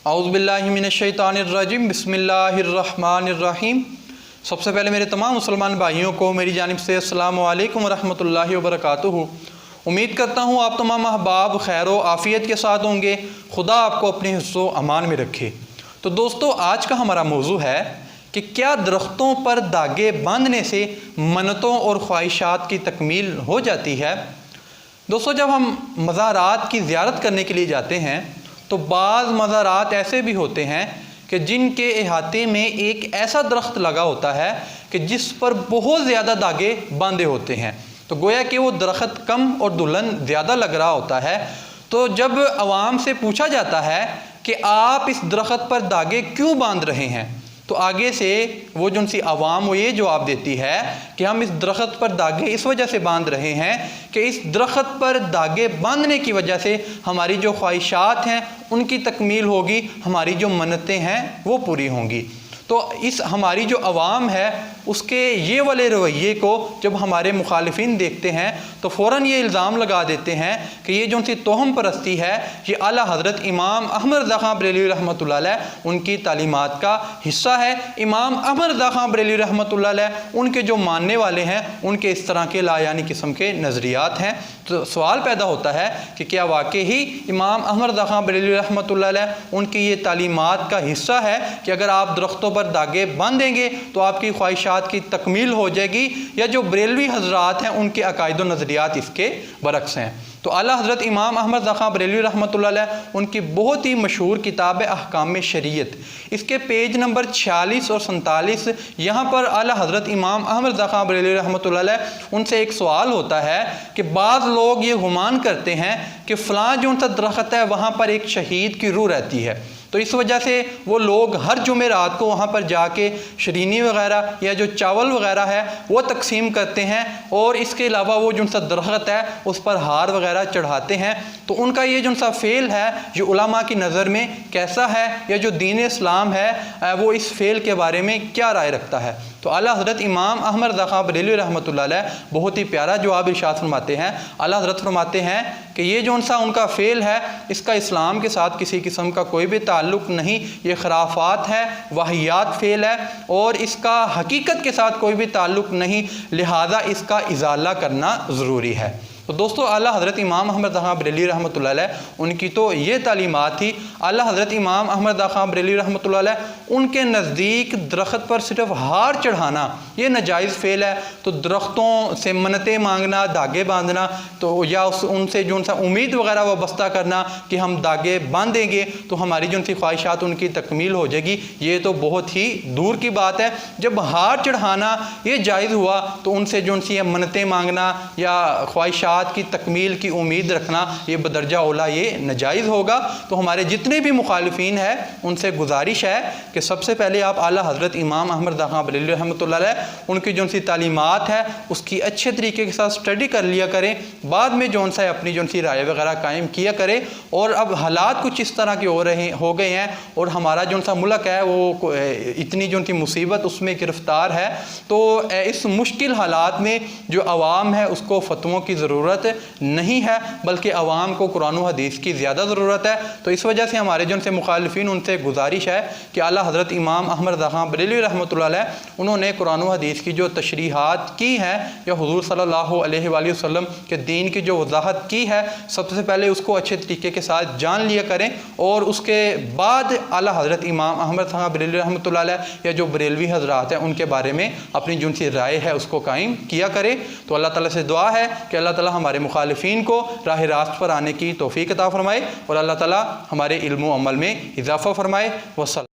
औज़ु बिल्लाहि मिनश्शैतानिर्रजीम बिस्मिल्लाहिर्रहमानिर्रहीम। सबसे पहले मेरे तमाम मुसलमान भाइयों को मेरी जानिब से अस्सलामु अलैकुम वरहमतुल्लाहि वबरकातुहू। उम्मीद करता हूँ आप तमाम अहबाब खैर व आफ़ियत के साथ होंगे। खुदा आपको अपने हिफ्ज़ अमान में रखे। तो दोस्तों, आज का हमारा मौजू है कि क्या दरख्तों पर धागे बांधने से मन्नतों और ख्वाहिशात की तकमील हो जाती है। दोस्तों, जब हम मज़ारात की ज़ियारत करने के लिए जाते हैं तो बाज़ मज़ारात ऐसे भी होते हैं कि जिनके अहाते में एक ऐसा दरख्त लगा होता है कि जिस पर बहुत ज़्यादा धागे बांधे होते हैं। तो गोया कि वो दरख्त कम और दुल्हन ज़्यादा लग रहा होता है। तो जब आवाम से पूछा जाता है कि आप इस दरख्त पर धागे क्यों बांध रहे हैं, तो आगे से वो जो उनसी आवाम वो ये जवाब देती है कि हम इस दरख्त पर धागे इस वजह से बांध रहे हैं कि इस दरख्त पर धागे बांधने की वजह से हमारी जो ख्वाहिशात हैं उनकी तकमील होगी, हमारी जो मन्नतें हैं वो पूरी होंगी। तो इस हमारी जो आवाम है उसके ये वाले रवैये को जब हमारे मुखालिफिन देखते हैं तो फ़ौरन ये इल्ज़ाम लगा देते हैं कि ये जो उनकी तोहम परस्ती है ये आला हज़रत इमाम अहमद रज़ा ख़ान बरेलवी रहमतुल्लाह अलैह उनकी तालीमात का हिस्सा है। इमाम अहमद रज़ा ख़ान बरेलवी रहमतुल्लाह अलैह उनके जो मानने वाले हैं उनके इस तरह के लायानी किस्म के नज़रियात हैं। तो सवाल पैदा होता है कि क्या वाकई ही इमाम अहमद रज़ा ख़ान बरेलवी रहमतुल्लाह अलैह उनकी ये तालीमात का हिस्सा है कि अगर आप दरख्तों पर धागे बांधेंगे तो आपकी ख्वाहिशात की तकमील हो जाएगी, या जो बरेलवी हजरात हैं उनके अकायद व नज़रियात इसके बरक्स हैं। तो आला हज़रत इमाम अहमद रज़ा ख़ान बरेलवी रहमतुल्लाह अलैह उनकी बहुत ही मशहूर किताब है अहकाम शरीयत, इसके पेज नंबर 46 और 47 यहाँ पर आला हज़रत इमाम अहमद रज़ा ख़ान बरेलवी रहमतुल्लाह अलैह उनसे एक सवाल होता है कि बाज़ लोग ये गुमान करते हैं कि फ़लाँ जो उनका दरख्त है वहाँ पर एक शहीद की रूह रहती है, तो इस वजह से वो लोग हर जुमेरात को वहाँ पर जाके शरीनी वगैरह या जो चावल वगैरह है वो तकसीम करते हैं, और इसके अलावा वो जो उनका दरख्त है उस पर हार वगैरह चढ़ाते हैं। तो उनका ये जो उनका फ़ेल है जो उलमा की नज़र में कैसा है, या जो दीन इस्लाम है वो इस फ़ेल के बारे में क्या राय रखता है। तो आला हज़रत इमाम अहमद रज़ा ख़ान बरेलवी रहमतुल्लाह अलैह बहुत ही प्यारा जवाब इरशाद फरमाते हैं। आला हज़रत फरमाते हैं कि ये जो उनका फ़ेल है इसका इस्लाम के साथ किसी किस्म का कोई भी ताल्लुक़ नहीं, ये खराफात है, वाहियात फ़ेल है, और इसका हकीकत के साथ कोई भी ताल्लुक़ नहीं, लिहाजा इसका इज़ाला करना ज़रूरी है। तो दोस्तों, आला हज़रत इमाम अहमद रज़ा ख़ान बरेलवी रहमतुल्लाह अलैह उनकी तो ये तालीमात थी। आला हज़रत इमाम अहमद रज़ा ख़ान बरेलवी रहमतुल्लाह अलैह उनके नज़दीक दरख्त पर सिर्फ हार चढ़ाना ये नाजायज़ फ़ेल है। तो दरख्तों से मन्नतें मांगना, धागे बांधना, तो या उनसे जो उनसा उम्मीद वगैरह वाबस्ता करना कि हम धागे बांधेंगे तो हमारी जो उनकी ख्वाहिशात उनकी तकमील हो जाएगी, ये तो बहुत ही दूर की बात है। जब हार चढ़ाना ये जायज़ हुआ तो उनसे जो उनसी मन्नतें मांगना या ख्वाहिशात की तकमील की उम्मीद रखना ये बदरजा औला ये नाजायज़ होगा। तो हमारे जितने भी मुखालिफिन हैं उनसे गुजारिश है कि सबसे पहले आप आला हज़रत इमाम अहमद रज़ा ख़ान बरेलवी रहमतुल्लाह अलैह उनकी जो उनसी तालीमात है उसकी अच्छे तरीके के साथ स्टडी कर लिया करें, बाद में जो उनसा अपनी जो उनसी राय वगैरह कायम किया करें। और अब हालात कुछ इस तरह के हो गए हैं और हमारा जो उनसा मुल्क है वो इतनी जो उनकी मुसीबत उसमें गिरफ़्तार है। तो इस मुश्किल हालात में जो आवाम है उसको फ़तवों की ज़रूरत नहीं है, बल्कि आवाम को कुरान व हदीस की ज़्यादा ज़रूरत है। तो इस वजह से हमारे जो उनसे मुखालिफिन उनसे गुजारिश है कि आला हज़रत इमाम अहमद रज़ा ख़ान बरेलवी रहमतुल्लाह अलैह उन्होंने कुरान व हदीस की जो तशरीहात की हैं या हुज़ूर सल्लल्लाहु अलैहि वसल्लम के दीन की जो वजाहत की है, सबसे पहले उसको अच्छे तरीके के साथ जान लिया करें, और उसके बाद आला हज़रत इमाम अहमद रज़ा ख़ान बरेलवी रहमतुल्लाह अलैह या जो बरेलवी हज़रात हैं उनके बारे में अपनी जो उनसी राय है उसको कायम किया करें। तो अल्लाह ताला से दुआ है कि अल्लाह ताला हमारे मुखालिफिन को राह रास्त पर आने की तौफीक अता फरमाए और अल्लाह ताला हमारे इल्म व अमल में इजाफ़ा फरमाए। वस्सलाम।